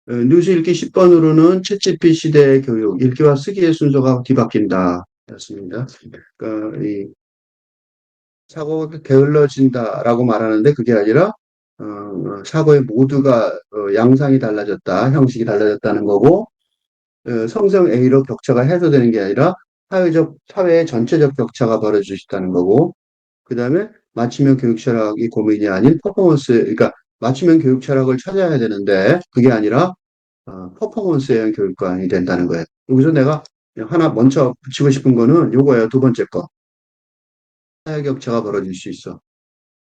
뉴스 읽기 10번으로는 채찍피 시대의 교육, 읽기와 쓰기의 순서가 뒤바뀐다. 였습니다. 그러니까 이 사고가 게을러진다라고 말하는데 그게 아니라 사고의 모두가 양상이 달라졌다, 형식이 달라졌다는 거고 성성 A로 격차가 해소되는 게 아니라 사회의 전체적 격차가 벌어질 수 있다는 거고 그 다음에 맞춤형 교육 철학이 고민이 아닌 퍼포먼스, 그러니까 맞춤형 교육 철학을 찾아야 되는데 그게 아니라 퍼포먼스형 교육관이 된다는 거예요. 여기서 내가 하나 먼저 붙이고 싶은 거는 요거예요. 두 번째 거. 사회 격차가 벌어질 수 있어.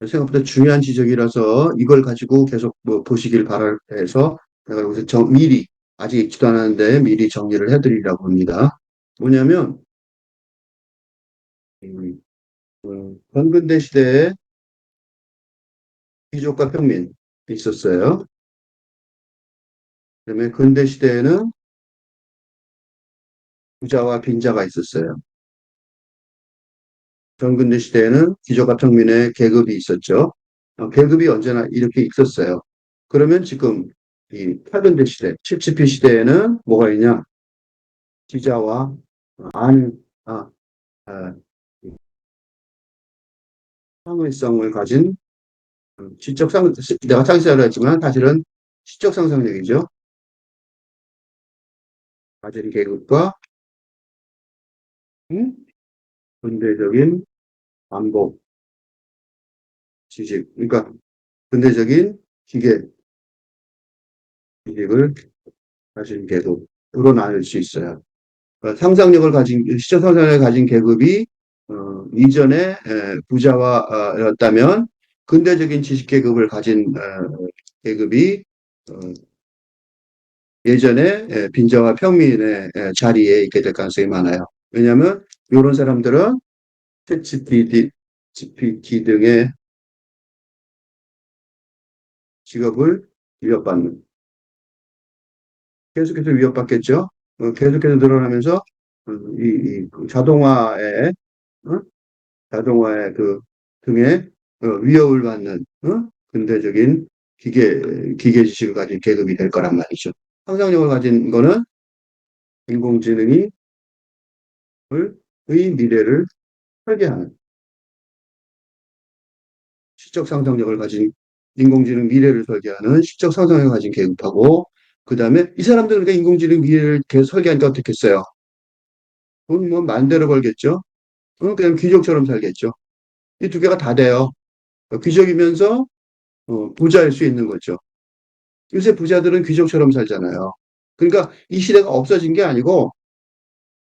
생각보다 중요한 지적이라서 이걸 가지고 계속 뭐 보시길 바라서 내가 여기서 미리 아직 읽지도 않았는데 미리 정리를 해드리려고 합니다. 뭐냐면 건근대 시대에 귀족과 평민이 있었어요. 그다음에 근대 시대에는 부자와 빈자가 있었어요. 전근대 시대에는 귀족과 평민의 계급이 있었죠. 계급이 언제나 이렇게 있었어요. 그러면 지금 이 8근대 시대, 7치피 시대에는 뭐가 있냐? 지자와 안, 아, 아, 상의성을 가진 지적 상, 내가 상세하려 했지만 사실은 시적 상상력이죠. 가진 계급과 근대적인 반복, 지식. 그러니까 근대적인 기계, 지식을 가진 계급으로 나눌 수 있어요. 상상력을 가진 시적 상상력을 가진 계급이 이전에 부자와였다면 근대적인 지식 계급을 가진 계급이 예전에 빈자와 평민의 자리에 있게 될 가능성이 많아요. 왜냐하면 이런 사람들은 챗GPT 등의 직업을 위협받는 계속해서 위협받겠죠. 계속해서 늘어나면서 이 어? 자동화의 그 등의 위협을 받는 근대적인 기계 지식을 가진 계급이 될 거란 말이죠. 상상력을 가진 거는 인공지능이 의 미래를 설계하는 시적 상상력을 가진 인공지능 미래를 설계하는 시적 상상력을 가진 계급하고 그 다음에 이 사람들은 그러니까 인공지능 미래를 계속 설계하니까 어떻겠어요? 돈 뭐 만대로 벌겠죠? 그냥 귀족처럼 살겠죠. 이 두 개가 다 돼요. 귀족이면서 부자일 수 있는 거죠. 요새 부자들은 귀족처럼 살잖아요. 그러니까 이 시대가 없어진 게 아니고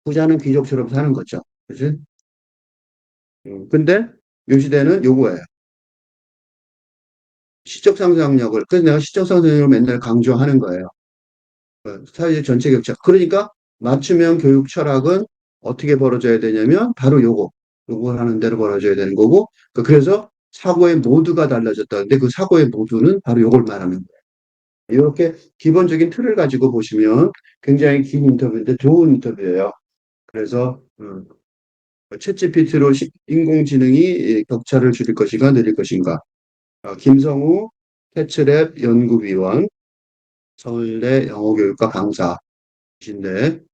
부자는 귀족처럼 사는 거죠. 그치? 근데 요 시대는 요거예요. 시적 상상력을, 그래서 내가 시적 상상력을 맨날 강조하는 거예요. 사회 전체 격차. 그러니까 맞춤형 교육 철학은 어떻게 벌어져야 되냐면 바로 요거 하는 대로 벌어져야 되는 거고 그래서 사고의 모두가 달라졌다는데 그 사고의 모두는 바로 요걸 말하는 거예요. 이렇게 기본적인 틀을 가지고 보시면 굉장히 긴 인터뷰인데 좋은 인터뷰예요. 그래서 챗GPT로 인공지능이 격차를 줄일 것인가 늘릴 것인가. 김성우 캐츠랩 연구위원 서울대 영어교육과 강사이신데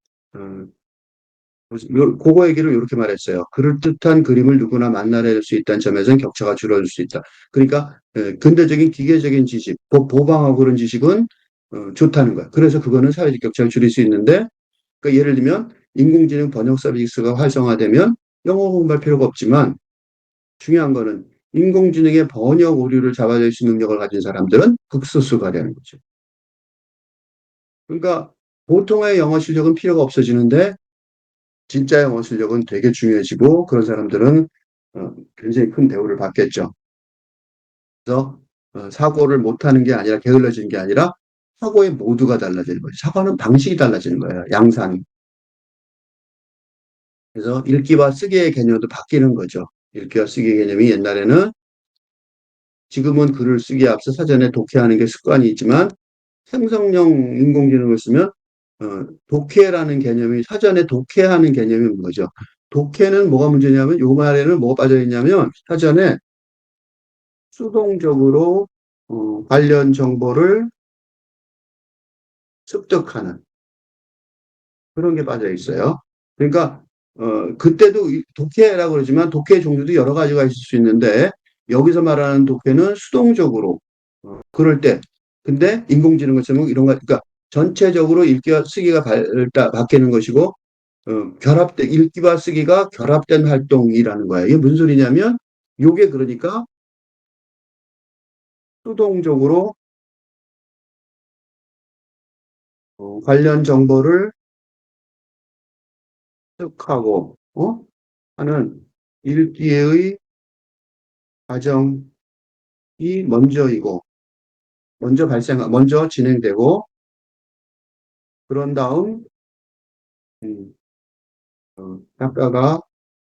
그거 얘기를 이렇게 말했어요. 그럴듯한 그림을 누구나 만나낼 수 있다는 점에서는 격차가 줄어들 수 있다. 그러니까 근대적인 기계적인 지식, 보방하고 그런 지식은 좋다는 거야. 그래서 그거는 사회적 격차를 줄일 수 있는데 그러니까 예를 들면 인공지능 번역 서비스가 활성화되면 영어 공부할 필요가 없지만 중요한 거는 인공지능의 번역 오류를 잡아낼 수 있는 능력을 가진 사람들은 극소수가 되는 거죠. 그러니까 보통의 영어 실력은 필요가 없어지는데 진짜 영어 실력은 되게 중요해지고 그런 사람들은 굉장히 큰 대우를 받겠죠. 그래서 사고를 못하는 게 아니라 게을러지는 게 아니라 사고의 모두가 달라지는 거죠. 사고하는 방식이 달라지는 거예요. 양상이. 그래서 읽기와 쓰기의 개념도 바뀌는 거죠. 읽기와 쓰기의 개념이 옛날에는 지금은 글을 쓰기에 앞서 사전에 독해하는 게 습관이 있지만 생성형 인공지능을 쓰면 독해라는 개념이 사전에 독해하는 개념이 뭐죠? 독해는 뭐가 문제냐면 요 말에는 뭐가 빠져 있냐면 사전에 수동적으로 관련 정보를 습득하는 그런 게 빠져 있어요. 그러니까 그때도 독해라고 그러지만 독해 종류도 여러 가지가 있을 수 있는데 여기서 말하는 독해는 수동적으로 그럴 때 근데 인공지능 것처럼 이런 거 그러니까 전체적으로 읽기와 쓰기가 바뀌는 것이고 결합된 읽기와 쓰기가 결합된 활동이라는 거예요. 이게 무슨 소리냐면 요게 그러니까 수동적으로 관련 정보를 습득하고 하는 읽기의 과정이 먼저이고 먼저 진행되고 그런 다음 음, 작가가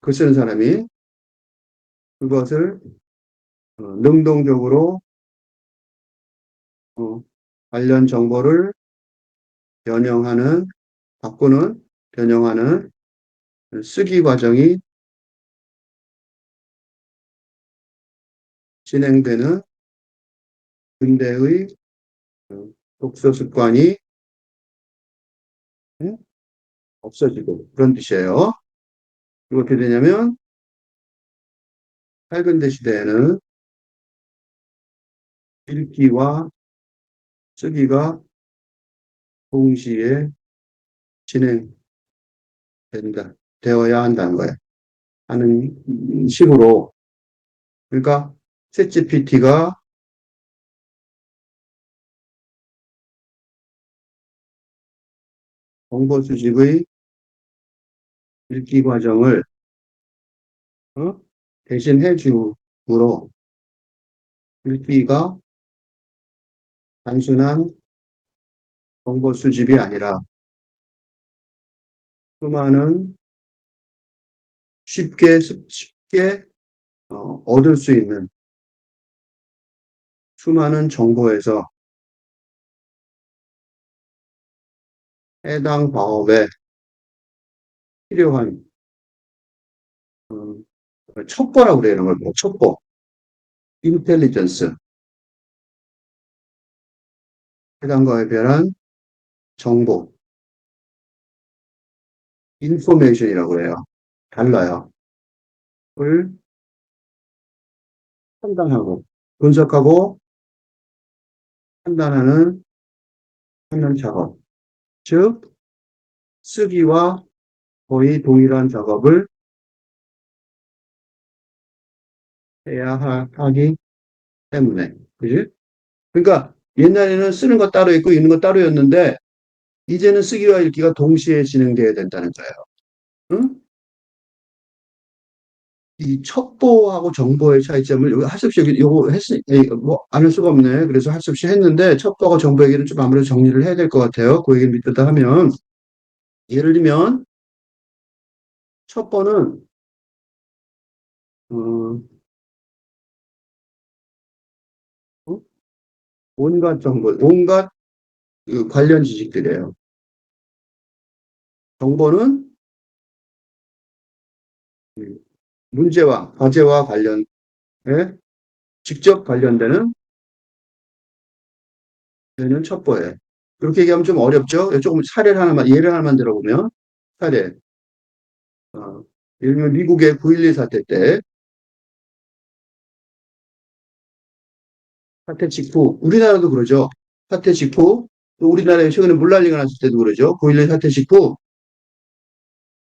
글 쓰는 사람이 그것을 능동적으로 어, 관련 정보를 변형하는 바꾸는 변형하는 쓰기 과정이 진행되는 근대의 어, 독서 습관이 음, 없어지고 그런 뜻이에요. 이거 어떻게 되냐면 팔근대 시대에는 읽기와 쓰기가 동시에 진행된다, 되어야 한다는 거예요. 하는 식으로. 그러니까 챗GPT가 정보 수집의 읽기 과정을 어? 대신해 주므로 읽기가 단순한 정보 수집이 아니라 수많은 쉽게 얻을 수 있는 수많은 정보에서 해당 과업에 필요한 첩보라고 그래요. 이런 걸 뭐 첩보, 인텔리전스, 해당 과업에 필요한 정보, 인포메이션이라고 해요. 달라요. 을 판단하고 분석하고 판단하는 하는 작업. 즉 쓰기와 거의 동일한 작업을 해야 하기 때문에. 그지? 그러니까 옛날에는 쓰는 거 따로 있고 읽는 거 따로였는데 이제는 쓰기와 읽기가 동시에 진행돼야 된다는 거예요. 응? 이 첩보하고 정보의 차이점을 여기 할수 없이 요거 뭐안 할 수가 없네. 그래서 할 수 없이 했는데 첩보하고 정보 얘기는 좀 아무래도 정리를 해야 될 것 같아요. 그 얘기를 밑에다 하면 예를 들면 첩보는 어, 어? 온갖 정보, 온갖 그 관련 지식들이에요. 정보는 문제와 과제와 관련해 직접 관련되는 되는 첩보예요. 그렇게 얘기하면 좀 어렵죠? 조금 예를 하나만 들어보면, 사례. 예를 들면 미국의 9.11 사태 때, 사태 직후, 우리나라도 그러죠. 사태 직후, 또 우리나라에 최근에 물난리가 났을 때도 그러죠. 9.11 사태 직후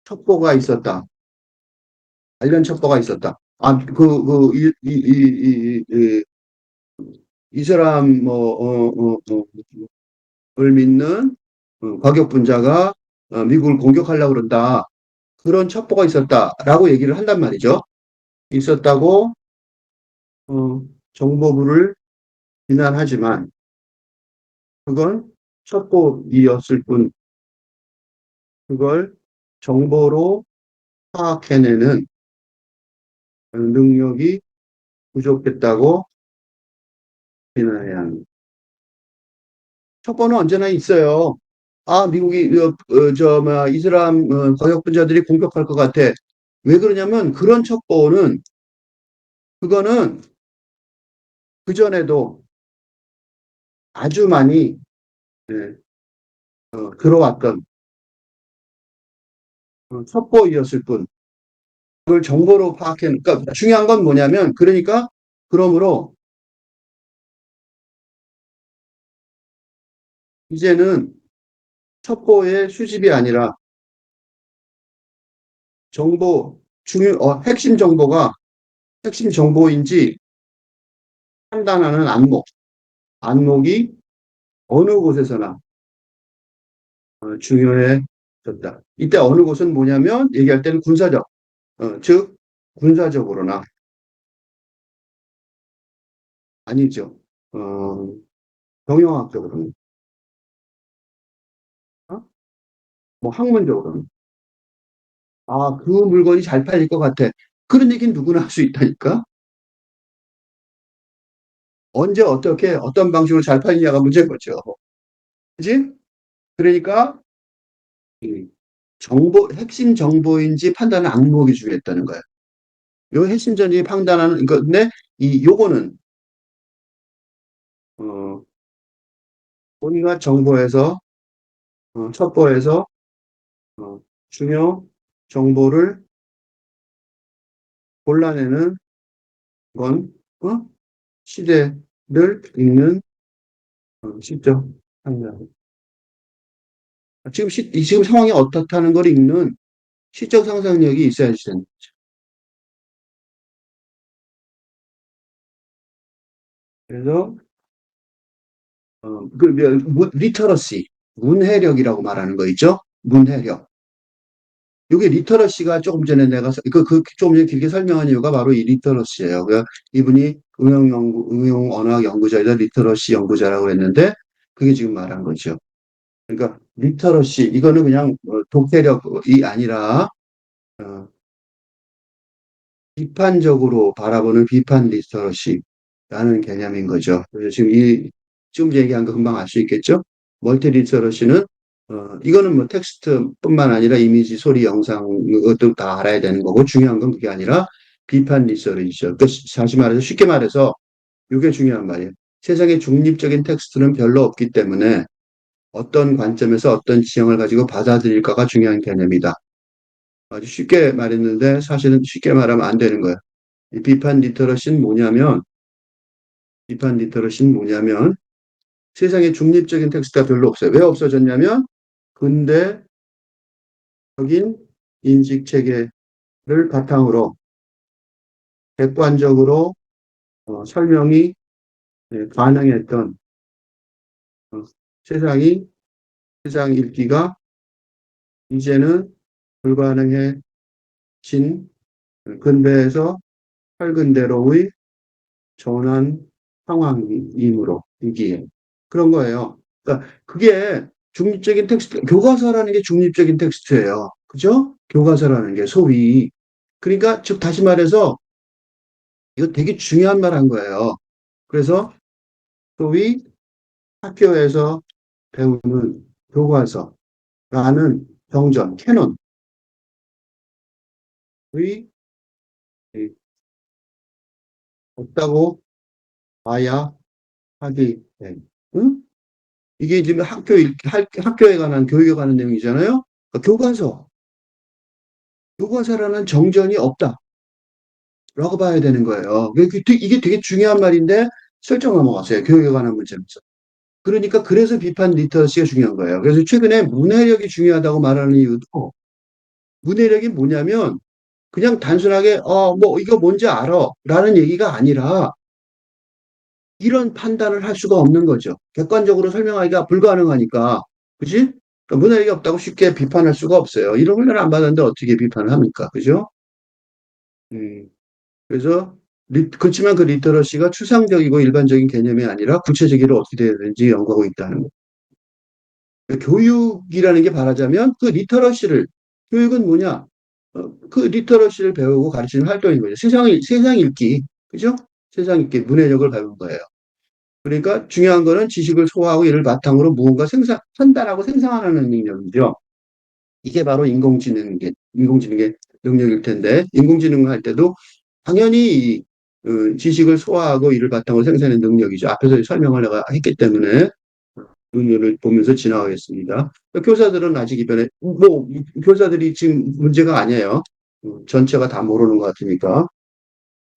첩보가 있었다. 관련 첩보가 있었다. 이슬람, 을 믿는 과격 분자가 미국을 공격하려고 그런다. 그런 첩보가 있었다라고 얘기를 한단 말이죠. 있었다고 정보부를 비난하지만 그건 첩보이었을 뿐 그걸 정보로 파악해내는 능력이 부족했다고 비난해야 합니다. 첩보는 언제나 있어요. 미국이 이슬람 과격분자들이 공격할 것 같아. 왜 그러냐면 그런 첩보는 그거는 그전에도 아주 많이 예, 들어왔던 첩보이었을 뿐. 그걸 정보로 그러니까 중요한 건 뭐냐면, 그러니까, 그러므로 이제는 첩보의 수집이 아니라 핵심 정보가 핵심 정보인지 판단하는 안목이 어느 곳에서나 중요해졌다. 이때 어느 곳은 뭐냐면, 얘기할 때는 즉, 군사적으로나, 아니죠. 어, 경영학적으로는, 어? 뭐 학문적으로는. 아, 그 물건이 잘 팔릴 것 같아. 그런 얘기는 누구나 할 수 있다니까? 언제 어떻게 어떤 방식으로 잘 팔리냐가 문제인 거죠. 그지? 그러니까 이 핵심 정보인지 판단은 안목이 중요했다는 거예요. 요 핵심 정보인지 판단하는 건데 요거는 어, 온갖 정보에서 첩보에서 어, 중요 정보를 골라내는 건 시대를 읽는 시적 상상. 지금 상황이 어떻다는 걸 읽는 시적 상상력이 있어야지 되는 거죠. 그래서 리터러시, 문해력이라고 말하는 거 있죠? 문해력. 이게 리터러시가 조금 전에 조금 전에 길게 설명한 이유가 바로 이 리터러시예요. 이분이 응용 언어학 연구자이자 리터러시 연구자라고 했는데 그게 지금 말한 거죠. 그러니까 리터러시 이거는 그냥 독해력이 아니라 어, 비판적으로 바라보는 비판 리터러시라는 개념인 거죠. 그래서 지금 얘기한 거 금방 알 수 있겠죠? 멀티 리터러시는 이거는 뭐 텍스트뿐만 아니라 이미지, 소리, 영상 이것도 다 알아야 되는 거고 중요한 건 그게 아니라 비판 리서치죠. 그러니까 다시 말해서 쉽게 말해서 이게 중요한 말이에요. 세상에 중립적인 텍스트는 별로 없기 때문에 어떤 관점에서 어떤 지형을 가지고 받아들일까가 중요한 개념이다. 아주 쉽게 말했는데 사실은 쉽게 말하면 안 되는 거예요. 이 비판 리터러시는 뭐냐면 세상에 중립적인 텍스트가 별로 없어요. 왜 없어졌냐면 근대적인 인식 체계를 바탕으로 객관적으로 설명이 가능했던 어, 세상이 세상 읽기가 이제는 불가능해진 근대에서 탈근대로의 전환 상황이므로 이기에 그런 거예요. 그러니까 그게 중립적인 텍스트, 교과서라는 게 중립적인 텍스트예요. 그죠? 교과서라는 게 소위. 그러니까 즉 다시 말해서 이거 되게 중요한 말 한 거예요. 그래서 소위 학교에서 배우는 교과서라는 캐논의 없다고 봐야 하기 때문에. 응? 이게 지금 학교에 관한 교육에 관한 내용이잖아요. 그러니까 교과서라는 정전이 없다라고 봐야 되는 거예요. 이게 되게 중요한 말인데 설정 넘어갔어요. 교육에 관한 문제면서. 그러니까 그래서 비판 리터러시가 중요한 거예요. 그래서 최근에 문해력이 중요하다고 말하는 이유도 문해력이 뭐냐면 그냥 단순하게 뭐 이거 뭔지 알아 라는 얘기가 아니라 이런 판단을 할 수가 없는 거죠. 객관적으로 설명하기가 불가능하니까. 그지? 그러니까 문학이 없다고 쉽게 비판할 수가 없어요. 이런 훈련을 안 받았는데 어떻게 비판을 합니까? 그죠? 음, 그래서, 그렇지만 그 리터러시가 추상적이고 일반적인 개념이 아니라 구체적으로 어떻게 돼야 되는지 연구하고 있다는 거. 그러니까 교육이라는 게 말하자면 교육은 뭐냐? 그 리터러시를 배우고 가르치는 활동인 거죠. 세상 읽기. 그죠? 세상 읽기, 문해력을 배우는 거예요. 그러니까 중요한 거는 지식을 소화하고 이를 바탕으로 무언가 판단하고 생산하는 능력이죠. 이게 바로 인공지능의 능력일 텐데, 인공지능 할 때도 당연히 지식을 소화하고 이를 바탕으로 생산하는 능력이죠. 앞에서 설명을 내가 했기 때문에. 눈을 보면서 지나가겠습니다. 교사들은 아직 이번에, 뭐, 교사들이 지금 문제가 아니에요. 전체가 다 모르는 것 같으니까.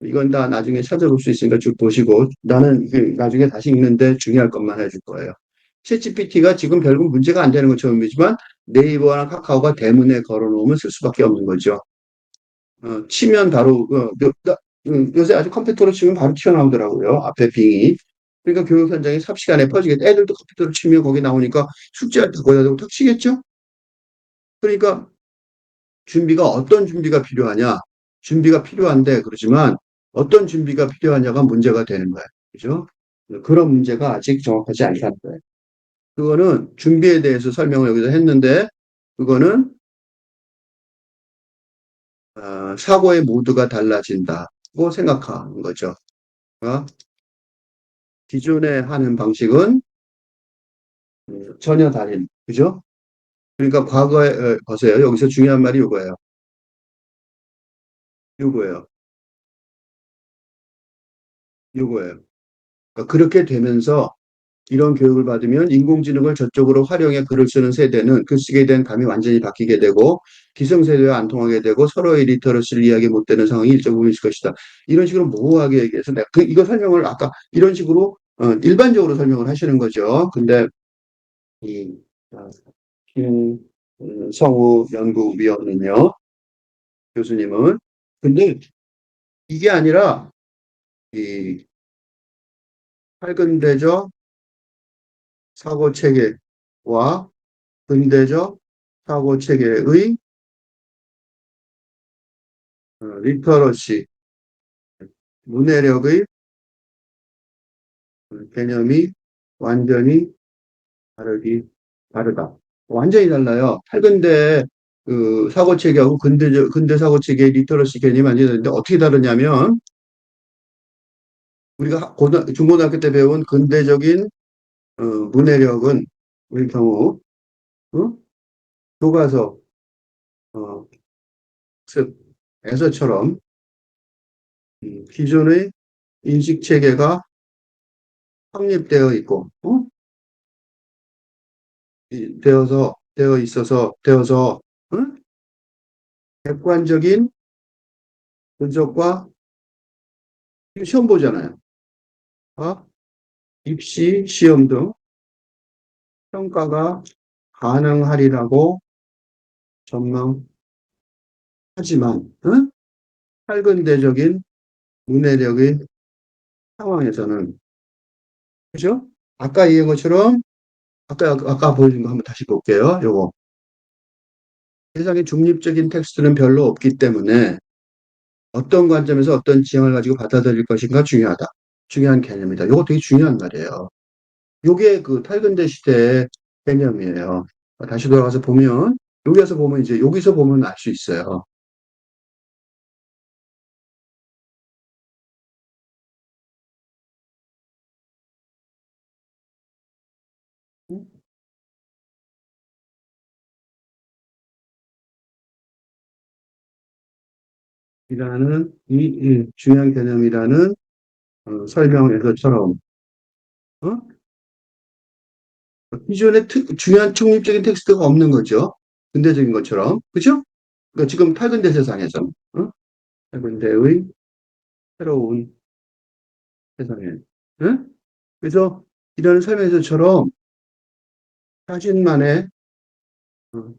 이건 다 나중에 찾아볼 수 있으니까 쭉 보시고, 나는 나중에 다시 읽는데 중요할 것만 해줄 거예요. 챗GPT가 지금 결국 문제가 안 되는 건 처음이지만 네이버나 카카오가 대문에 걸어놓으면 쓸 수밖에 없는 거죠. 치면 바로, 요새 아주 컴퓨터로 치면 바로 튀어나오더라고요. 앞에 빙이. 그러니까 교육 현장이 삽시간에 퍼지겠다. 애들도 컴퓨터로 치면 거기 나오니까 숙제할 때 거기다 대고 탁 치겠죠? 그러니까 준비가 어떤 준비가 필요하냐? 준비가 필요한데 그렇지만 어떤 준비가 필요하냐가 문제가 되는 거예요. 그죠? 그런 문제가 아직 정확하지 않다는 거예요. 그거는 준비에 대해서 설명을 여기서 했는데 그거는 사고의 모두가 달라진다고 생각하는 거죠. 어? 기존에 하는 방식은 전혀 다른, 그죠? 그러니까 과거에, 보세요. 여기서 중요한 말이 이거예요. 이거예요. 이거예요. 그러니까 그렇게 되면서 이런 교육을 받으면 인공지능을 저쪽으로 활용해 글을 쓰는 세대는 글쓰기에 대한 감이 완전히 바뀌게 되고 기성세대와 안 통하게 되고 서로의 리터러시를 이해하기 못 되는 상황이 일정 부분 있을 것이다. 이런 식으로 모호하게 얘기해서 내가 이거 설명을 아까 이런 식으로 일반적으로 설명을 하시는 거죠. 근데 이 어, 김성우 연구위원은요, 교수님은 근데 이게 아니라 이 팔근대적 사고 체계와 근대적 사고 체계의 리터러시 문해력의 개념이 완전히 다르다. 완전히 달라요. 팔근대 그 사고 체계하고 근대 사고 체계의 리터러시 개념이 완전히 다른데 어떻게 다르냐면 우리가 중고등학교 때 배운 근대적인 문해력은 우리 경우 어? 교과서 어, 에서처럼 기존의 인식 체계가 확립되어 있고 되어서 응? 객관적인 분석과 시험 보잖아요. 어? 입시 시험 등 평가가 가능하리라고 전망하지만 응? 팔근대적인 문해력의 상황에서는 그죠? 아까 얘기한 것처럼 아까 보여준 거 한번 다시 볼게요. 요거 세상에 중립적인 텍스트는 별로 없기 때문에 어떤 관점에서 어떤 지형을 가지고 받아들일 것인가 중요하다. 중요한 개념이다. 요거 되게 중요한 말이에요. 요게 그 탈근대 시대의 개념이에요. 다시 돌아가서 보면 여기서 보면 이제 여기서 보면 알 수 있어요. 이 중요한 개념이라는 설명에서처럼 어? 기존에 중요한 중립적인 텍스트가 없는 거죠. 근대적인 것처럼 그죠? 그러니까 지금 탈근대 세상에서 탈근대의 새로운 세상에 그래서 이런 설명에서처럼 자신만의 어,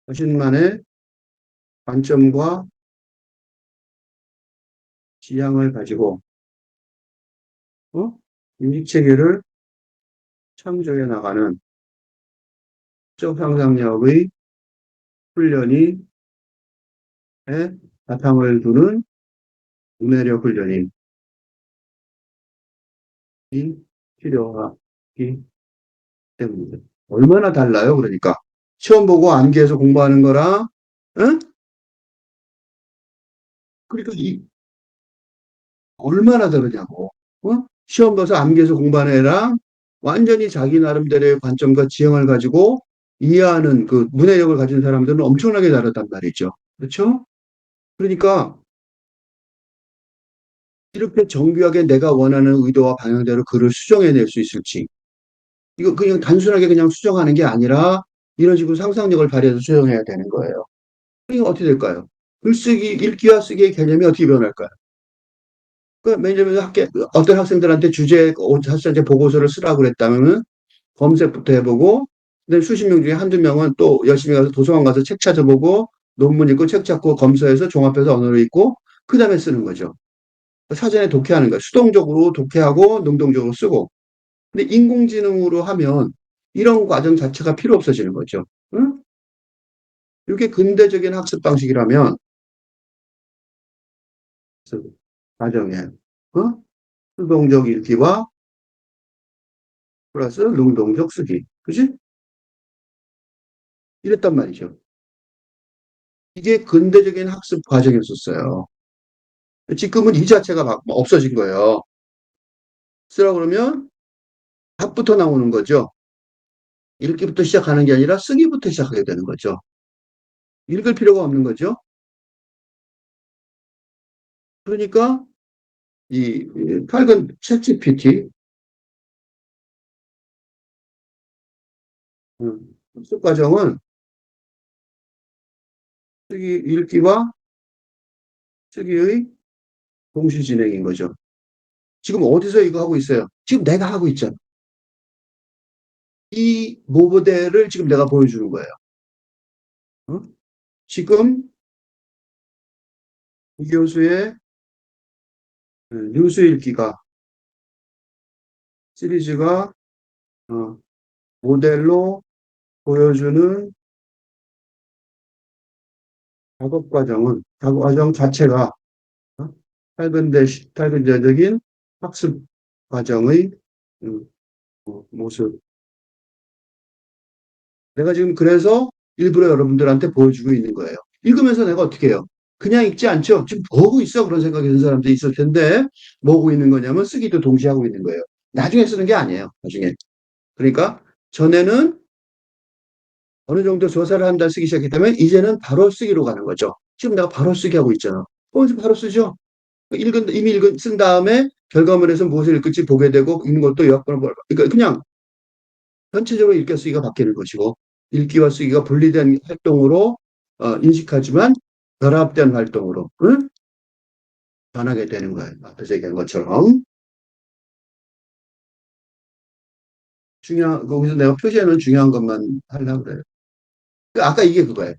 자신만의 관점과 지향을 가지고 인식 체계를 창조해 나가는 적 상상력의 훈련이 바탕을 두는 문해력 훈련이 필요하기 때문이다. 얼마나 달라요? 그러니까 시험 보고 암기해서 공부하는 거랑 응? 그러니까 얼마나 다르냐고. 시험 봐서 암기해서 공부하는 애랑 완전히 자기 나름대로의 관점과 지형을 가지고 이해하는 그 문해력을 가진 사람들은 엄청나게 다르단 말이죠. 그렇죠? 그러니까 이렇게 정교하게 내가 원하는 의도와 방향대로 글을 수정해낼 수 있을지, 이거 그냥 단순하게 그냥 수정하는 게 아니라 이런 식으로 상상력을 발휘해서 수정해야 되는 거예요. 이게 어떻게 될까요? 글쓰기, 읽기와 쓰기의 개념이 어떻게 변할까요? 왜냐면 어떤 학생들한테 학생제 보고서를 쓰라고 그랬다면은 검색부터 해보고, 근데 수십 명 중에 한두 명은 또 열심히 가서 도서관 가서 책 찾아보고, 논문 읽고 책 찾고 검서해서 종합해서 언어를 읽고, 그 다음에 쓰는 거죠. 사전에 독해하는 거예요. 수동적으로 독해하고 능동적으로 쓰고. 근데 인공지능으로 하면 이런 과정 자체가 필요 없어지는 거죠. 응? 이게 근대적인 학습 방식이라면, 과정에, 어? 수동적 읽기와 플러스 능동적 쓰기. 그지? 이랬단 말이죠. 이게 근대적인 학습 과정이었었어요. 지금은 이 자체가 막 없어진 거예요. 쓰라 그러면 답부터 나오는 거죠. 읽기부터 시작하는 게 아니라 쓰기부터 시작하게 되는 거죠. 읽을 필요가 없는 거죠. 그러니까 이 밝은 챗GPT 학습 과정은 읽기와 쓰기의 동시 진행인 거죠. 지금 어디서 이거 하고 있어요? 지금 내가 하고 있잖아. 이 모델을 지금 내가 보여주는 거예요. 어? 지금 이 교수의 뉴스 읽기가 시리즈가 어, 모델로 보여주는 작업 과정 자체가 어? 탈근대적인 학습 과정의 음, 모습. 내가 지금 그래서 일부러 여러분들한테 보여주고 있는 거예요. 읽으면서 내가 어떻게 해요? 그냥 읽지 않죠. 지금 뭐하고 있어? 그런 생각이 드는 사람들이 있을 텐데, 뭐하고 있는 거냐면 쓰기도 동시에 하고 있는 거예요. 나중에 쓰는 게 아니에요. 나중에. 그러니까 전에는 어느 정도 조사를 한다 쓰기 시작했기 때문에 이제는 바로 쓰기로 가는 거죠. 지금 내가 바로 쓰기 하고 있잖아. 지금 바로 쓰죠. 쓴 다음에 결과물에서 무엇을 읽을지 보게 되고 읽는 것도 요약본을 그러니까 그냥 전체적으로 읽기 쓰기가 바뀌는 것이고 읽기와 쓰기가 분리된 활동으로 인식하지만 결합된 활동으로 응? 변하게 되는 거예요. 앞에서 얘기한 것처럼 거기서 내가 표시하는 중요한 것만 하려고 그래요. 아까 이게 그거예요.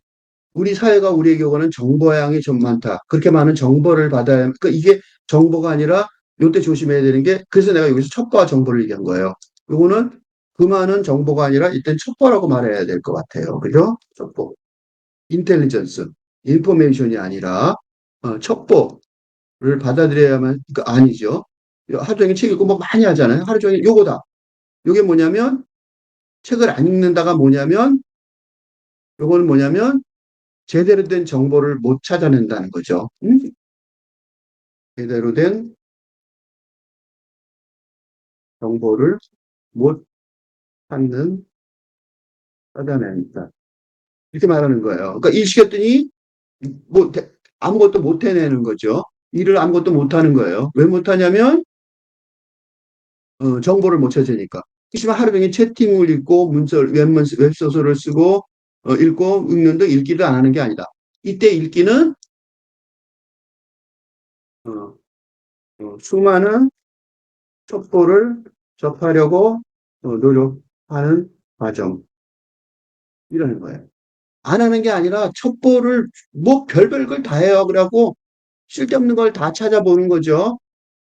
우리 사회가 우리에게 오는 정보 양이 좀 많다. 그렇게 많은 정보를 받아야, 그러니까 이게 정보가 아니라 요때 조심해야 되는 게, 그래서 내가 여기서 첩보와 정보를 얘기한 거예요. 요거는 그 많은 정보가 아니라 이땐 첩보라고 말해야 될 것 같아요. 그죠? 첩보. 인텔리전스. 인포메이션이 아니라, 첩보를 받아들여야만, 아니죠. 하루 종일 책 읽고 뭐 많이 하잖아요. 하루 종일 요거다. 요게 뭐냐면, 책을 안 읽는다가 뭐냐면, 요거는 뭐냐면, 제대로 된 정보를 못 찾아낸다는 거죠. 제대로 된 정보를 못 찾는, 찾아내니까. 이렇게 말하는 거예요. 그러니까 일 시켰더니 뭐 아무것도 못 해내는 거죠. 일을 아무것도 못 하는 거예요. 왜 못하냐면 정보를 못 찾으니까. 그렇지만 하루 종일 채팅을 읽고 웹소설을 쓰고 읽고 읽는 등 읽기를 안 하는 게 아니다. 이때 읽기는 어, 수많은 첩보를 접하려고 노력하는 과정 이라는 거예요. 안 하는 게 아니라 첩보를 뭐 별별 걸 다 해요. 그래갖고 쓸데없는 걸 다 찾아보는 거죠.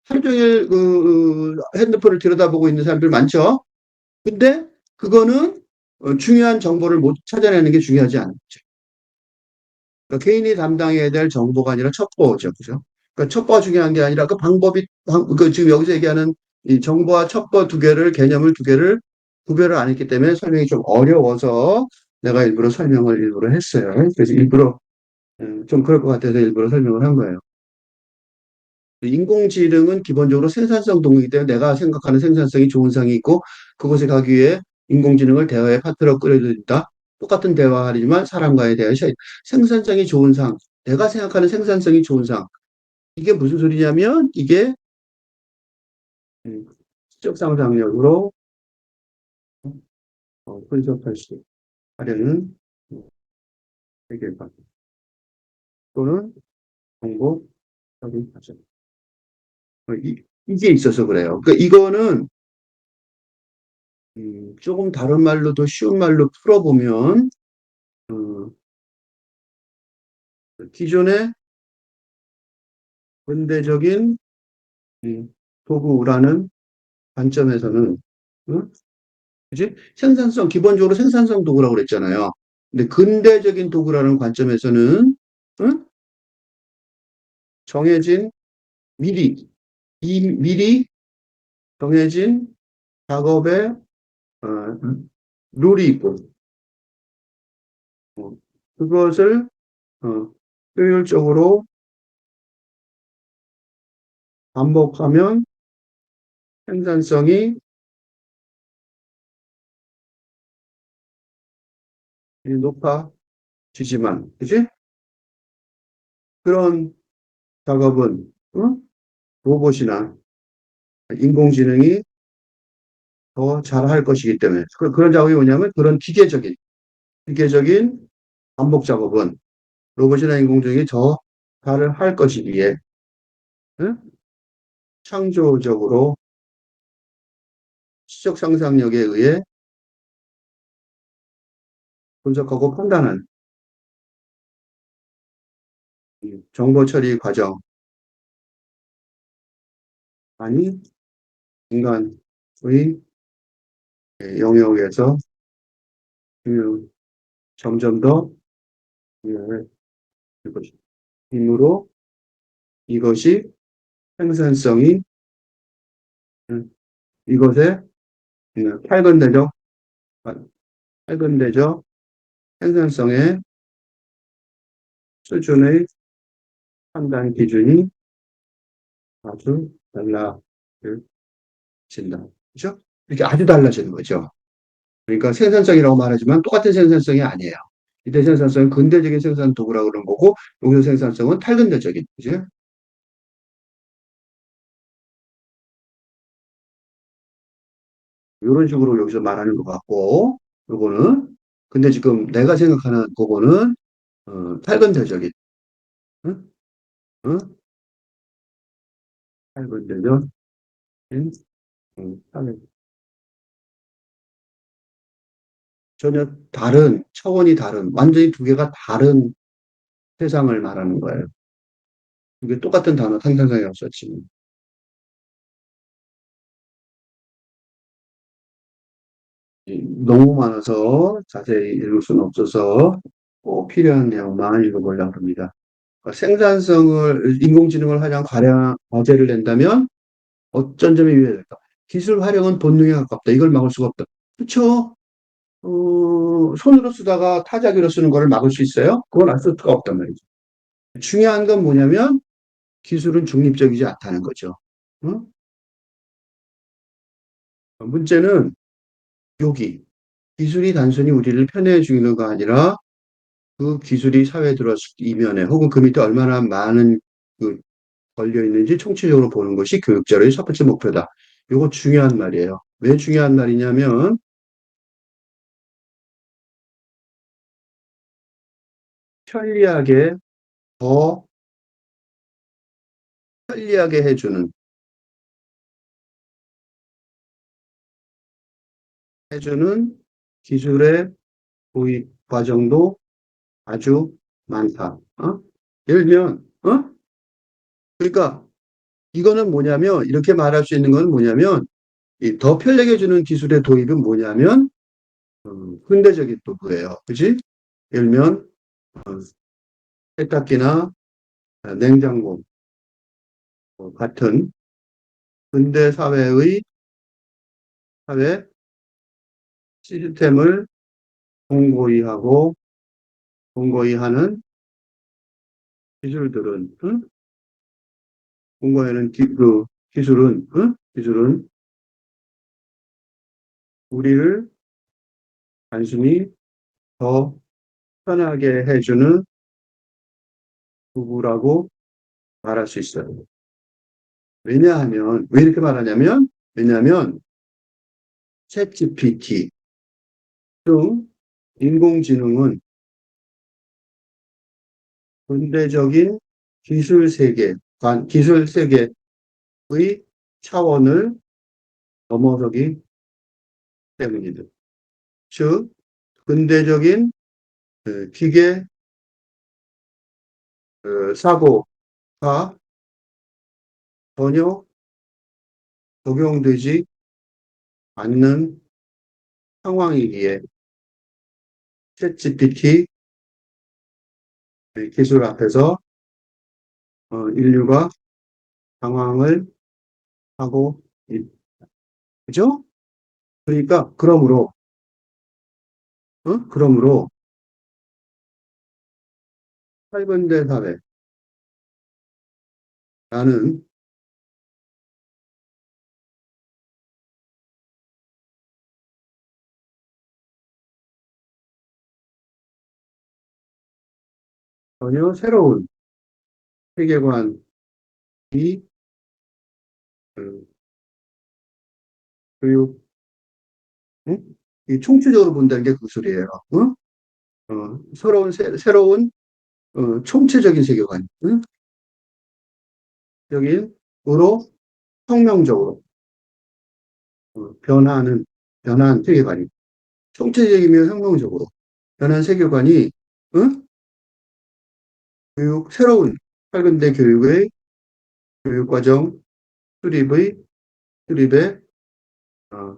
하루 종일 핸드폰을 들여다보고 있는 사람들 많죠. 근데 그거는 중요한 정보를 못 찾아내는 게 중요하지 않죠. 그러니까 개인이 담당해야 될 정보가 아니라 첩보죠. 그죠? 그러니까 첩보가 중요한 게 아니라 그 지금 여기서 얘기하는 이 정보와 첩보 두 개를, 개념을 두 개를 구별을 안 했기 때문에 설명이 좀 어려워서 내가 일부러 설명을 일부러 했어요. 그래서 일부러 좀 그럴 것 같아서 일부러 설명을 한 거예요. 인공지능은 기본적으로 생산성 동물이기 때문에 내가 생각하는 생산성이 좋은 상이 있고 그곳에 가기 위해 인공지능을 대화의 파트너로 끌어들인다. 똑같은 대화이지만 사람과의 대화, 생산성이 좋은 상, 내가 생각하는 생산성이 좋은 상. 이게 무슨 소리냐면 이게 음, 지적 상상력으로 분석할 수 하려는 해결방 또는 정보적인 과정. 이게 있어서 그래요. 그러니까 이거는 조금 다른 말로도 쉬운 말로 풀어보면 어, 기존의 근대적인 도구라는 관점에서는 응? 그지? 생산성 기본적으로 생산성 도구라고 그랬잖아요. 근데 근대적인 도구라는 관점에서는 응? 정해진 미리 미리 정해진 작업의 어, 룰이 있고 어, 그것을 어, 효율적으로 반복하면 생산성이 높아지지만, 그지? 그런 작업은 로봇이나 인공지능이 더 잘할 것이기 때문에 그런 작업이 뭐냐면 그런 기계적인 반복 작업은 로봇이나 인공지능이 더 잘을 할 것이기에 응? 창조적으로 시적 상상력에 의해 분석하고 판단한 정보 처리 과정이 인간의 영역에서 점점 더 중요해질 것이다. 이므로 이것이 생산성이 이것의 팔근대적 팔근대적 생산성의 수준의 판단 기준이 아주 달라진다. 그죠? 이렇게 아주 달라지는 거죠. 그러니까 생산성이라고 말하지만 똑같은 생산성이 아니에요. 이때 생산성은 근대적인 생산 도구라고 그러는 거고, 여기서 생산성은 탈근대적인, 그죠? 이런 식으로 여기서 말하는 것 같고, 요거는, 근데 지금 내가 생각하는 그거는, 탈근대적인, 응? 응? 탈근대적인, 탈근. 전혀 다른, 차원이 다른, 완전히 두 개가 다른 세상을 말하는 거예요. 이게 똑같은 단어 생산성이라고 썼지만. 너무 많아서 자세히 읽을 수는 없어서 꼭 필요한 내용만 읽어보려고 합니다. 그러니까 생산성을, 인공지능을 하장 과제를 낸다면 어떤 점이 유의될까? 기술 활용은 본능에 가깝다. 이걸 막을 수가 없다. 그렇죠? 손으로 쓰다가 타자기로 쓰는 거를 막을 수 있어요? 그건 알 수가 없단 말이죠. 중요한 건 뭐냐면 기술은 중립적이지 않다는 거죠. 어? 문제는 여기 기술이 단순히 우리를 편애해 주는 거 아니라 그 기술이 사회에 들어왔을 때 이면에 혹은 그 밑에 얼마나 많은 그 걸려 있는지 총체적으로 보는 것이 교육자료의 첫 번째 목표다. 이거 중요한 말이에요. 왜 중요한 말이냐면 편리하게 더 편리하게 해주는 기술의 도입 과정도 아주 많다. 예를 들면 그러니까 이거는 뭐냐면 이렇게 말할 수 있는 건 뭐냐면 더 편리하게 해주는 기술의 도입은 뭐냐면 현대적인 도구예요. 그지? 예를 들면 세탁기나 냉장고 같은 근대 사회 시스템을 공고히 하고 공고히 하는 기술들은 공고히 하는 그 기술은 우리를 단순히 더 편하게 해주는 도구라고 말할 수 있어요. 왜 이렇게 말하냐면, 왜냐하면, 챗 GPT, 등 인공지능은 현대적인 기술 세계의 차원을 넘어서기 때문이다. 즉, 근대적인 기계 사고가 전혀 적용되지 않는 상황이기에 챗GPT 기술 앞에서 인류가 당황을 하고 그죠? 그러니까 그러므로 8근대 사회라는 전혀 새로운 세계관이 그 교육, 응? 이 총체적으로 본다는 게 그 소리예요. 응? 새로운 총체적인 세계관, 응? 여기로 혁명적으로 변한 세계관이 총체적이며 혁명적으로 변한 세계관이 응? 새로운 8근대 교육의 교육과정 수립에 어,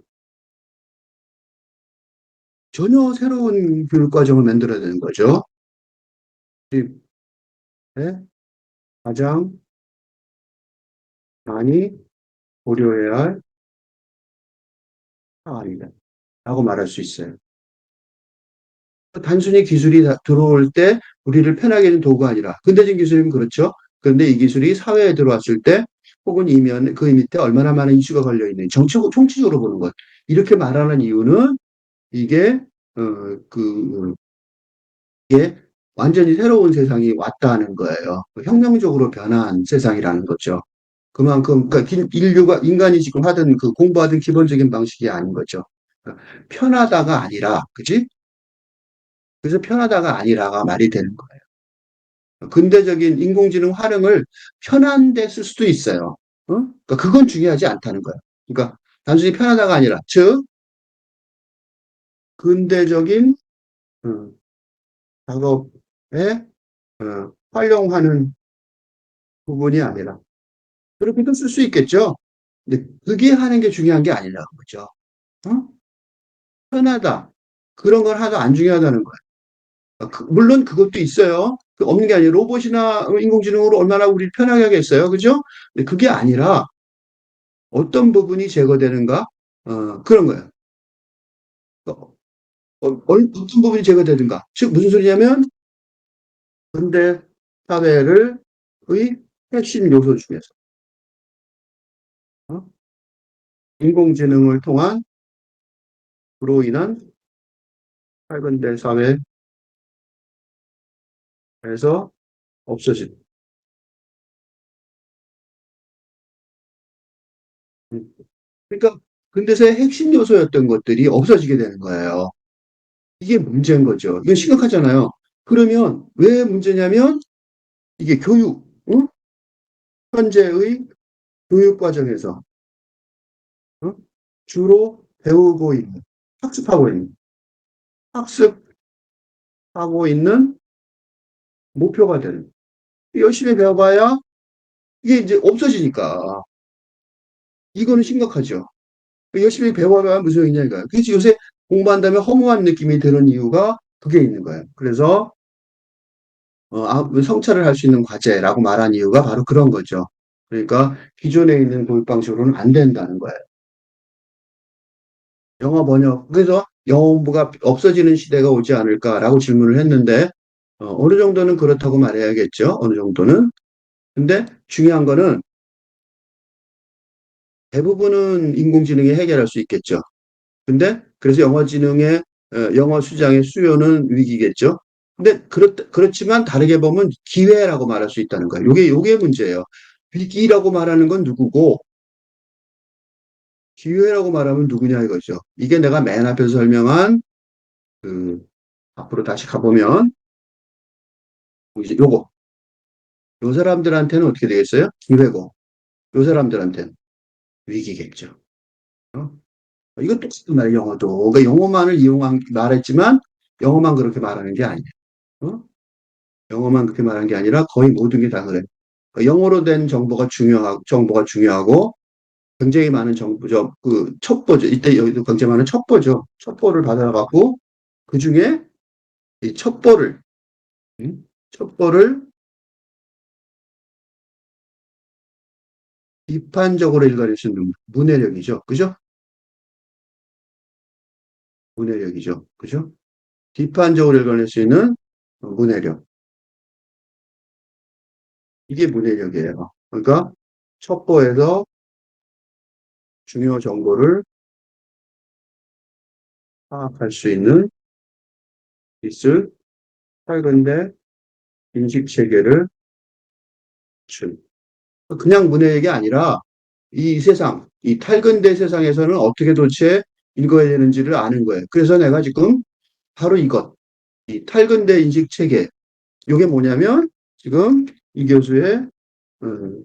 전혀 새로운 교육과정을 만들어야 되는 거죠. 수립에 가장 많이 고려해야 할 사안이다. 라고 말할 수 있어요. 단순히 기술이 들어올 때 우리를 편하게 하는 도구가 아니라, 근대적인 기술이면 그렇죠. 그런데 이 기술이 사회에 들어왔을 때 혹은 이면 그 밑에 얼마나 많은 이슈가 걸려 있는 총체적으로 보는 것. 이렇게 말하는 이유는 이게 어, 그 이게 완전히 새로운 세상이 왔다는 거예요. 혁명적으로 변한 세상이라는 거죠. 그만큼 그러니까 인간이 지금 하던 그 공부하던 기본적인 방식이 아닌 거죠. 그러니까 편하다가 아니라, 그지? 그래서 편하다가 아니라가 말이 되는 거예요. 근대적인 인공지능 활용을 편한 데 쓸 수도 있어요. 그러니까 그건 중요하지 않다는 거예요. 그러니까 단순히 편하다가 아니라, 즉 근대적인 어, 작업에 활용하는 부분이 아니라 그렇게도 쓸 수 있겠죠. 근데 그게 하는 게 중요한 게 아니라는 거죠. 어? 편하다. 그런 걸 하도 안 중요하다는 거예요. 물론 그것도 있어요. 없는 게 아니라 로봇이나 인공지능으로 얼마나 우리 편하게 하겠어요. 그죠? 근데 그게 아니라 어떤 부분이 제거되는가? 그런 거예요. 어떤 부분이 제거되는가? 즉, 무슨 소리냐면, 현대 사회의 핵심 요소 중에서, 어? 인공지능을 통한, 그로 인한 8근대 사회에서 없어진. 음. 그러니까, 근대사의 핵심 요소였던 것들이 없어지게 되는 거예요. 이게 문제인 거죠. 이건 심각하잖아요. 그러면 왜 문제냐면 이게 응? 현재의 교육 과정에서 응? 주로 배우고 있는, 학습하고 있는, 학습하고 있는 목표가 되는. 열심히 배워봐야 이게 이제 없어지니까 이거는 심각하죠. 열심히 배워봐야 무슨 소리냐 이거야. 그래서 요새 공부한다면 허무한 느낌이 드는 이유가 그게 있는 거예요. 그래서 성찰을 할 수 있는 과제라고 말한 이유가 바로 그런 거죠. 그러니까 기존에 있는 교육 방식으로는 안 된다는 거예요. 영어 번역. 그래서 영어 공부가 없어지는 시대가 오지 않을까라고 질문을 했는데 어느 정도는 그렇다고 말해야겠죠. 어느 정도는. 근데 중요한 거는 대부분은 인공지능이 해결할 수 있겠죠. 근데 그래서 영어 수장의 수요는 위기겠죠. 근데 그렇지만 다르게 보면 기회라고 말할 수 있다는 거예요. 요게 문제예요. 위기라고 말하는 건 누구고 기회라고 말하면 누구냐 이거죠. 이게 내가 맨 앞에서 설명한 그, 앞으로 다시 가보면, 이제 요 사람들한테는 어떻게 되겠어요? 기회고, 요 사람들한테는 위기겠죠. 어? 이것도 똑같은 말이에요, 영어도. 그러니까 영어만을 말했지만, 영어만 그렇게 말하는 게 아니에요. 어? 영어만 그렇게 말하는 게 아니라 거의 모든 게 다 그래. 그러니까 영어로 된 정보가 중요하고, 굉장히 많은 정보죠. 그 첩보죠. 이때 여기도 굉장히 많은 첩보죠. 첩보를 받아갖고, 그 중에 이 첩보를 비판적으로 읽어낼 수 있는 문해력이죠. 그죠? 문해력이죠. 그죠? 비판적으로 읽어낼 수 있는 문해력. 이게 문해력이에요. 그러니까 첩보에서 중요 정보를 파악할 수 있을 짧은데 인식 체계를 갖춘. 그냥 문해력이 아니라 이 세상, 이 탈근대 세상에서는 어떻게 도대체 읽어야 되는지를 아는 거예요. 그래서 내가 지금 바로 이 탈근대 인식 체계, 이게 뭐냐면 지금 이 교수의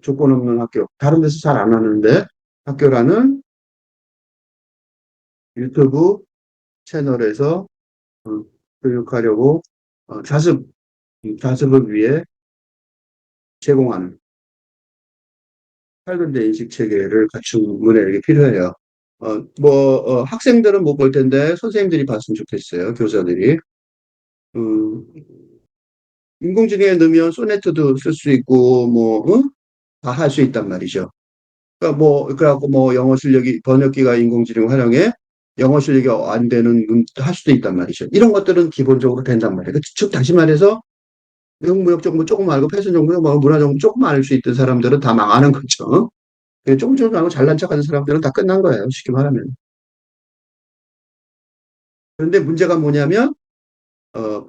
조건 없는 학교, 다른 데서 잘 안 하는데 학교라는 유튜브 채널에서 교육하려고 자습을 위해 제공하는 탈근대 인식 체계를 갖춘 문해력이 필요해요. 학생들은 못 볼 텐데 선생님들이 봤으면 좋겠어요. 교사들이. 음, 인공지능에 넣으면 소네트도 쓸 수 있고, 다 할 수 있단 말이죠. 그래갖고 영어 실력이, 번역기가 인공지능 활용해 영어 실력이 안 되는 할 수도 있단 말이죠. 이런 것들은 기본적으로 된단 말이에요. 즉, 다시 말해서, 영무역 정보 조금 알고, 패션 정보, 문화 정보 조금 알 수 있던 사람들은 다 망하는 거죠. 조금 조금 알고 잘난 척하는 사람들은 다 끝난 거예요. 쉽게 말하면. 그런데 문제가 뭐냐면,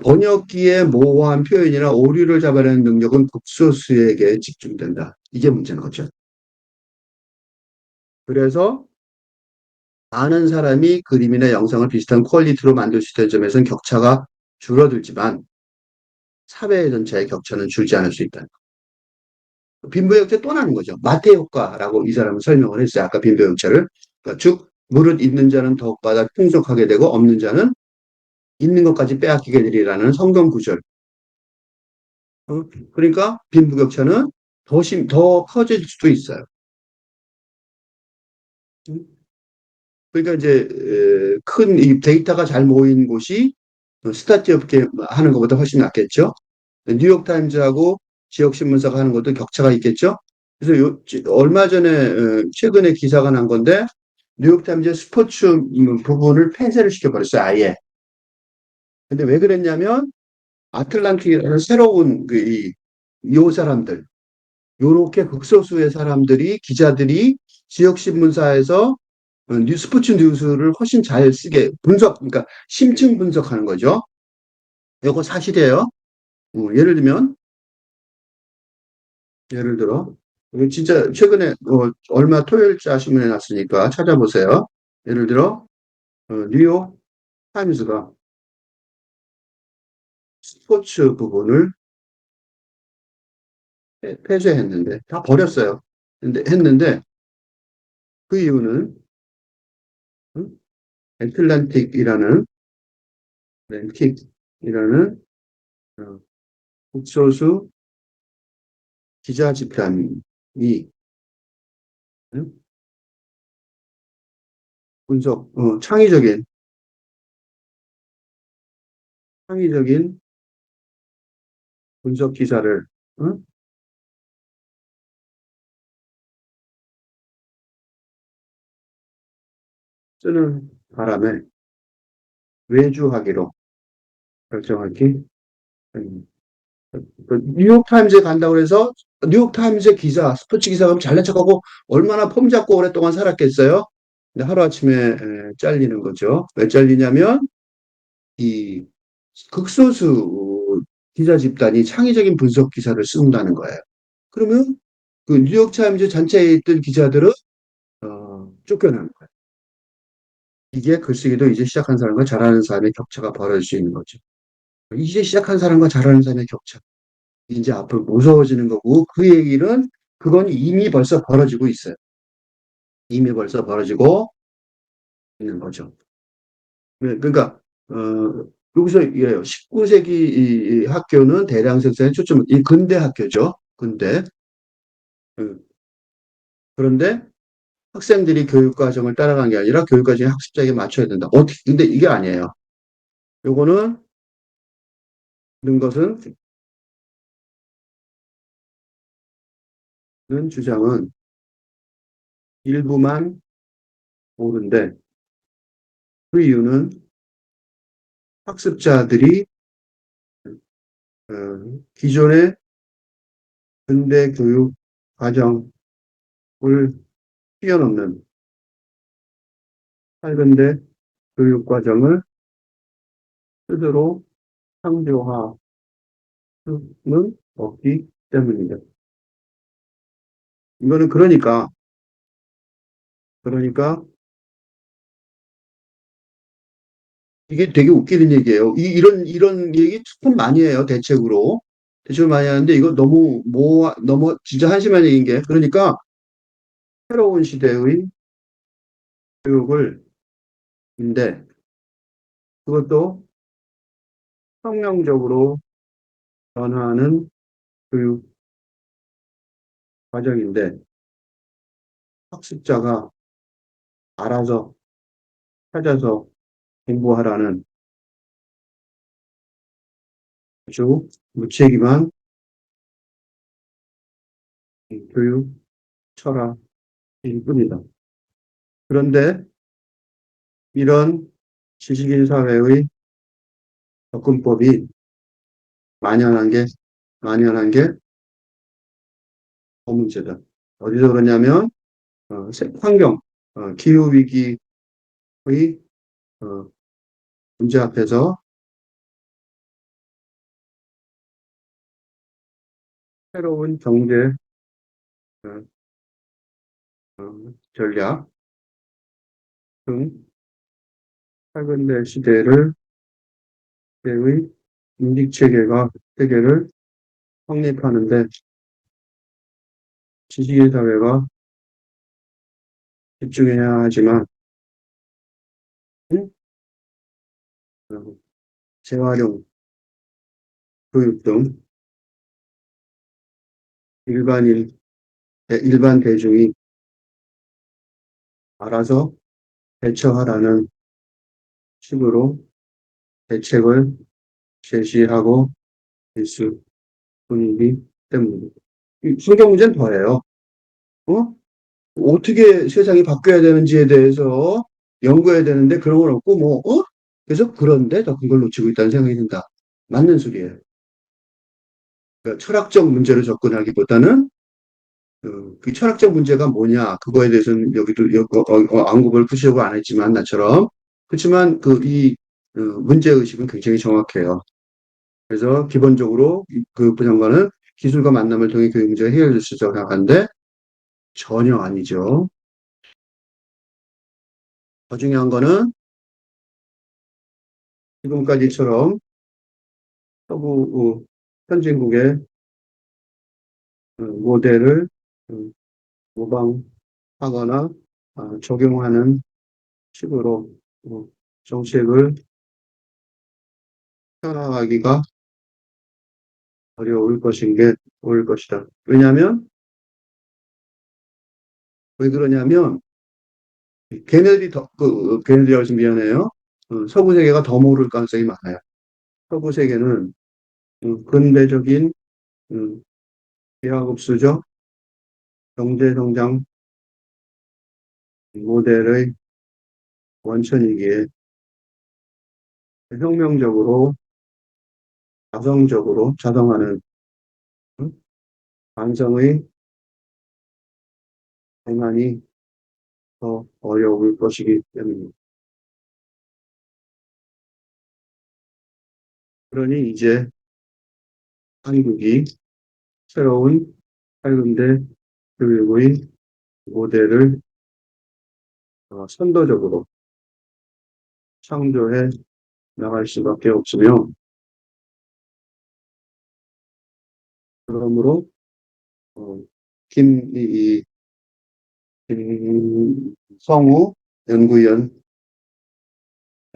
번역기의 모호한 표현이나 오류를 잡아내는 능력은 극소수에게 집중된다. 이게 문제인 거죠. 그래서 많은 사람이 그림이나 영상을 비슷한 퀄리티로 만들 수 있다는 점에서는 격차가 줄어들지만 사회 전체의 격차는 줄지 않을 수 있다. 빈부격차 또 나는 거죠. 마태 효과라고 이 사람은 설명을 했어요. 아까 빈부격차를. 그러니까 즉 무릇 있는 자는 더욱받아 풍족하게 되고 없는 자는 있는 것까지 빼앗기게 되리라는 성경 구절. 어? 그러니까 빈부격차는 더 커질 수도 있어요. 그러니까 이제 큰 이 데이터가 잘 모인 곳이 스타트업계 하는 것보다 훨씬 낫겠죠. 뉴욕타임즈하고 지역신문사가 하는 것도 격차가 있겠죠. 그래서 얼마 전에 최근에 기사가 난 건데 뉴욕타임즈의 스포츠 부분을 폐쇄를 시켜버렸어요. 아예. 근데 왜 그랬냐면 아틀란틱이라는 새로운 요 사람들, 요렇게 극소수의 사람들이 기자들이 지역신문사에서 스포츠 뉴스를 훨씬 잘 쓰게 그러니까 심층 분석하는 거죠. 이거 사실이에요. 예를 들어, 이거 진짜 최근에 얼마 토요일자 신문에 났으니까 찾아보세요. 예를 들어 뉴욕 타임즈가 스포츠 부분을 폐쇄했는데 다 버렸어요. 근데 했는데 그 이유는 음, 애틀랜틱이라는 랜틱이라는 어, 북소수 기자 집단이 음, 창의적인 분석 기사를 음, 쓰는 바람에 외주하기로 결정하기. 음, 뉴욕타임즈에 간다고 해서 뉴욕타임즈의 스포츠 기사가 잘난 척하고 얼마나 폼 잡고 오랫동안 살았겠어요? 근데 하루아침에 잘리는 거죠. 왜 잘리냐면 이 극소수 기자 집단이 창의적인 분석 기사를 쓴다는 거예요. 그러면 그 뉴욕타임즈 전체에 있던 기자들은 쫓겨나는 거예요. 이게 글쓰기도 이제 시작한 사람과 잘하는 사람의 격차가 벌어질 수 있는 거죠. 이제 시작한 사람과 잘하는 사람의 격차. 이제 앞으로 무서워지는 거고, 그 얘기는, 그건 이미 벌써 벌어지고 있어요. 이미 벌써 벌어지고 있는 거죠. 그러니까, 여기서 이게요. 19세기 이 학교는 대량 생산에 이 근대 학교죠. 근대. 음, 그런데 학생들이 교육과정을 따라간 게 아니라 교육과정에 학습자에게 맞춰야 된다. 어떻게, 근데 이게 아니에요. 요거는, 는 것은, 는 주장은 일부만 옳은데, 그 이유는 학습자들이 기존의 근대 교육 과정을 뛰어넘는 탈근대 교육 과정을 스스로 창조할 수는 없기 때문입니다. 이거는 그러니까 이게 되게 웃기는 얘기예요. 이런 얘기 참 많이 해요, 대책으로. 대책을 많이 하는데 이거 너무 진짜 한심한 얘기인 게, 그러니까 새로운 시대의 교육을, 인데, 그것도 혁명적으로 변화하는 교육 과정인데, 학습자가 알아서 찾아서 공부하라는 아주 무책임한 교육 철학일 뿐이다. 그런데 이런 지식인 사회의 접근법이 만연한 게, 만연한 게 더 문제다. 어디서 그러냐면, 환경, 기후위기의 어, 문제 앞에서 새로운 경제 어, 전략 등 최근대 시대의 체계를 확립하는데 지식인 사회가 집중해야 하지만, 어, 재활용 교육 등 일반인, 일반 대중이 알아서 대처하라는 식으로 대책을 제시하고 있을 뿐이기 때문입니다. 이 환경 문제는 더해요. 어? 어떻게 세상이 바뀌어야 되는지에 대해서 연구해야 되는데 그런 건 없고, 그래서 그런데 더 큰 걸 놓치고 있다는 생각이 든다. 맞는 소리예요. 그러니까 철학적 문제로 접근하기보다는 그 철학적 문제가 뭐냐, 그거에 대해서는 언급을 구체적으로 안 했지만, 나처럼. 그렇지만, 문제의식은 굉장히 정확해요. 그래서 기본적으로 그 부장관은 기술과 만남을 통해 교육 문제가 해결될 수 있다고 생각하는데, 전혀 아니죠. 더 중요한 거는 지금까지처럼 서구, 선진국의 모델을 모방하거나 적용하는 식으로 정책을 펴나가기가 어려울 것이다. 왜냐하면, 왜 그러냐면, 걔네들이라고 해서 미안해요. 서구 세계가 더 모를 가능성이 많아요. 서구 세계는 근대적인 음, 비하급수적 경제성장 모델의 원천이기에 혁명적으로, 자성하는 음, 반성의 방안이 더 어려울 것이기 때문입니다. 그러니 이제 한국이 새로운 8군대 교육의 모델을 선도적으로 창조해 나갈 수밖에 없으며, 그러므로 어, 김성우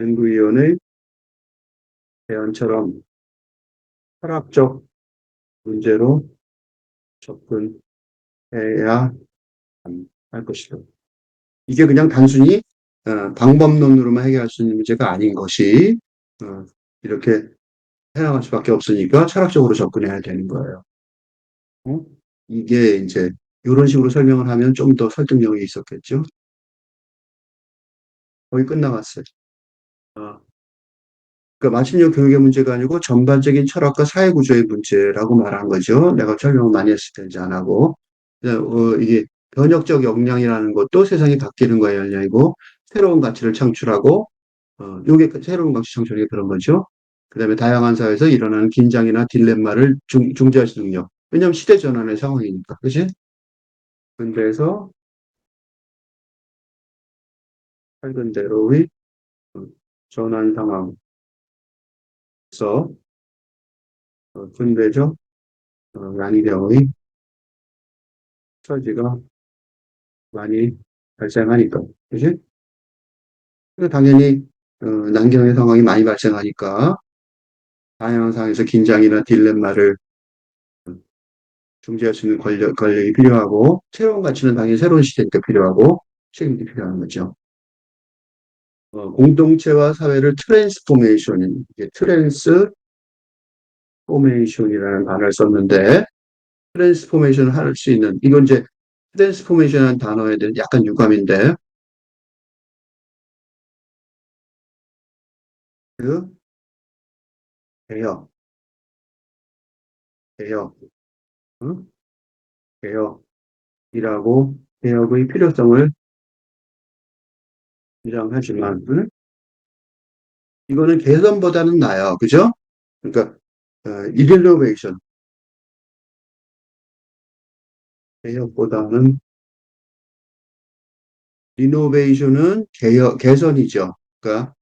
연구위원의 제안처럼 철학적 문제로 접근해야 할 것이다. 이게 그냥 단순히 방법론으로만 해결할 수 있는 문제가 아닌 것이 어, 이렇게 해나갈 수밖에 없으니까 철학적으로 접근해야 되는 거예요. 어? 이게 이제 이런 식으로 설명을 하면 좀 더 설득력이 있었겠죠. 거의 끝나갔어요. 어, 그러니까 마침내 교육의 문제가 아니고 전반적인 철학과 사회 구조의 문제라고 말한 거죠. 내가 설명을 많이 했을 때 이제 안 하고. 이게 변혁적 역량이라는 것도 세상이 바뀌는 거의 역량이고 새로운 가치를 창출하고 요게 새로운 가치 창출이 그런 거죠. 그다음에 다양한 사회에서 일어나는 긴장이나 딜레마를 중재할 수 있는 능력. 왜냐하면 시대 전환의 상황이니까. 그치? 근대에서 밝은대로의 전환 상황에서 근대적 양의경의 처지가 많이 발생하니까. 그치? 그래서 당연히 난경의 상황이 많이 발생하니까 다양한 상황에서 긴장이나 딜레마를 중재할 수 있는 권력이 필요하고 새로운 가치는 당연히 새로운 시대 때 필요하고 책임이 필요한 거죠. 공동체와 사회를 이게 트랜스포메이션이라는 단어를 썼는데 트랜스포메이션을 할 수 있는 이건 이제 트랜스포메이션이라는 단어에 대한 약간 유감인데 그 개혁, 개혁, 응? 개혁이라고 개혁의 필요성을 주장하지만 응? 이거는 개선보다는 나아요. 그죠? 그러니까 이노베이션 개혁보다는 리노베이션은 개선이죠. 그러니까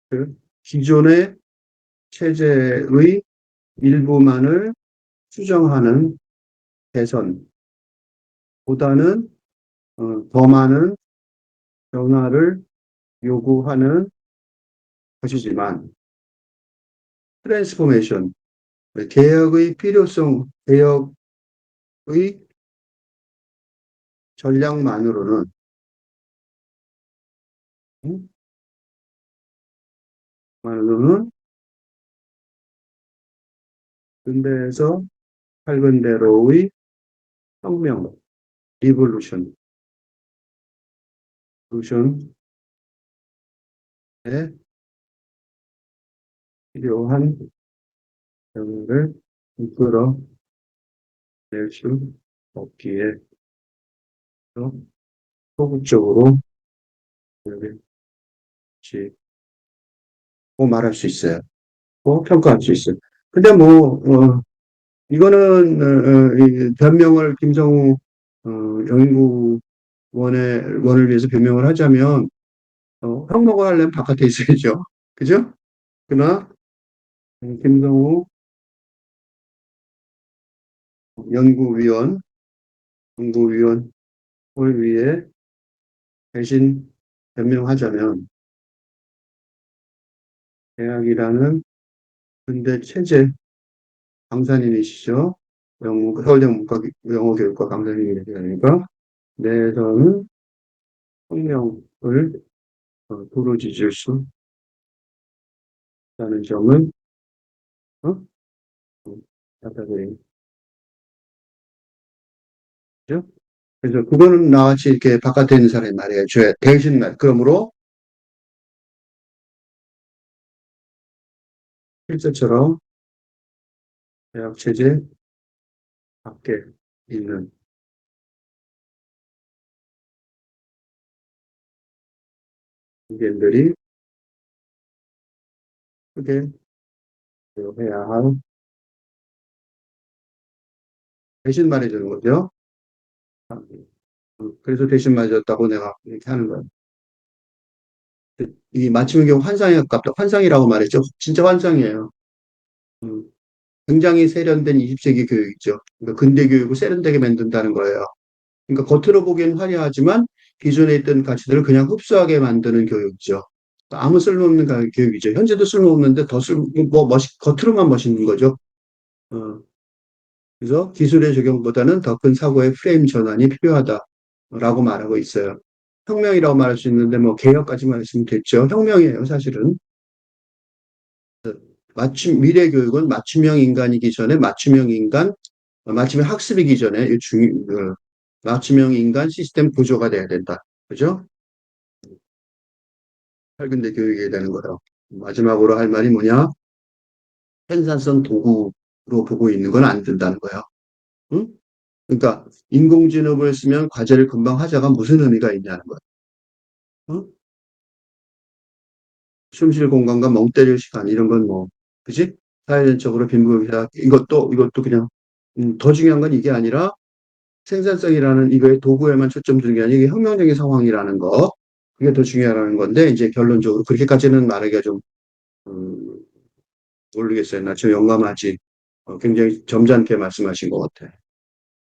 그 기존의 체제의 일부만을 수정하는 개선보다는 더 많은 변화를 요구하는 것이지만 트랜스포메이션, 개혁의 필요성, 개혁의 전략만으로는 음? 만으로는 근대에서 밝은대로의 혁명, 리볼루션에 필요한 변화를 이끌어낼 수 없기에 소극적으로 고 말할 수 있어요. 평가할 수 있어요. 근데 이거는, 이 변명을 김성우, 연구원을 위해서 변명을 하자면, 혁명을 하려면 바깥에 있어야죠. 그죠? 그러나, 김성우 연구위원, 연구위원을 위해 대신 변명하자면, 대학이라는 근대 체제 강사님이시죠? 서울대 영어교육과 강사님이시니까, 내에서는 혁명을 부르짖을 수 있다는 점은, 어? 받아들이죠. 그래서 그거는 나같이 이렇게 바깥에 있는 사람이 말이에요. 대신 말. 그러므로 실제처럼 대학 체제 밖에 있는 의견들이 크게 해야 할 대신 말해주는 거죠. 그래서 대신 맞았다고 내가 이렇게 하는 거예요. 이 맞춤의 경우 환상에 가깝다. 환상이라고 말했죠. 진짜 환상이에요. 음, 굉장히 세련된 20세기 교육이죠. 그러니까 근대 교육을 세련되게 만든다는 거예요. 그러니까 겉으로 보기엔 화려하지만 기존에 있던 가치들을 그냥 흡수하게 만드는 교육이죠. 아무 쓸모없는 교육이죠. 현재도 쓸모없는데 겉으로만 멋있는 거죠. 어, 그래서 기술의 적용보다는 더 큰 사고의 프레임 전환이 필요하다라고 말하고 있어요. 혁명이라고 말할 수 있는데 뭐 개혁까지 말했으면 됐죠. 혁명이에요, 사실은. 미래 교육은 맞춤형 인간이기 전에 맞춤형 학습이기 전에 맞춤형 인간 시스템 구조가 돼야 된다. 그죠? 살근대 교육이 되는 거예요. 마지막으로 할 말이 뭐냐? 생산성 도구로 보고 있는 건 안 된다는 거예요. 응? 그러니까 인공지능을 쓰면 과제를 금방 하자가 무슨 의미가 있냐는 거예요. 응? 숨쉴 공간과 멍 때릴 시간 이런 건 뭐, 그지? 사회적으로 빈부격차 이것도 그냥 더 중요한 건 이게 아니라 생산성이라는 이거의 도구에만 초점 두는 게 아니라 이게 혁명적인 상황이라는 거 그게 더 중요하다는 건데 이제 결론적으로 그렇게까지는 말하기가 좀 음, 모르겠어요. 나 좀 영감하지. 굉장히 점잖게 말씀하신 것 같아.